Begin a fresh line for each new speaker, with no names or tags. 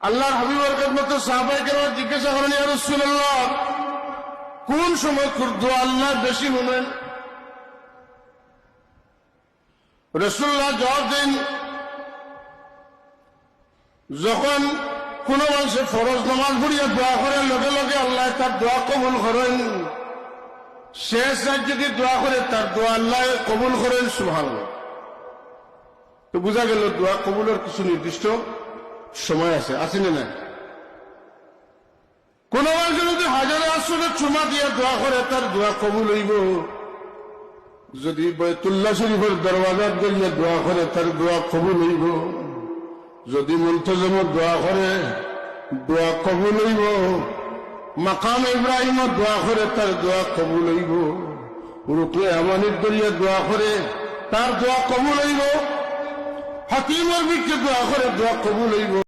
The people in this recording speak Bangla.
আল্লাহর হাবিবের খেদমতে সাহাবায়ে কেরাম জিজ্ঞাসা করেন, ইয়া রাসূলুল্লাহ, কোন সময় দোয়া আল্লাহ বেশি শুনেন? রাসূলুল্লাহ জবাব দেন, যখন কোন মানুষের ফরজ নামাজ পড়িয়া দোয়া করার লগে লগে আল্লাহ তার দোয়া কবুল করেন, শেষ রাত যদি দোয়া করে তার দোয়া আল্লাহ কবুল করেন। সুবহানাল্লাহ। তো বোঝা গেল দোয়া কবুলের কিছু নির্দিষ্ট সময় আছে, আছে না? কোন মানুষ যদি হাজারে আসলে চুমা দিয়ে দোয়া করে তার দোয়া কবুল হইব। যদি বাইতুল্লাহ শরীফের দরওয়াজার দিয়ে দোয়া করে তার দোয়া কবুল হইব। যদি মুলতজমত দোয়া করে দোয়া কবুল হইব। মাকাম ইব্রাহিমত দোয়া করে তার দোয়া কবুল হইব। রুকনে আমানির দরিয়া দোয়া করে তার দোয়া কবুল হইব। হাকিমের বিকে দোয়া করে দোয়া কবুল হইব।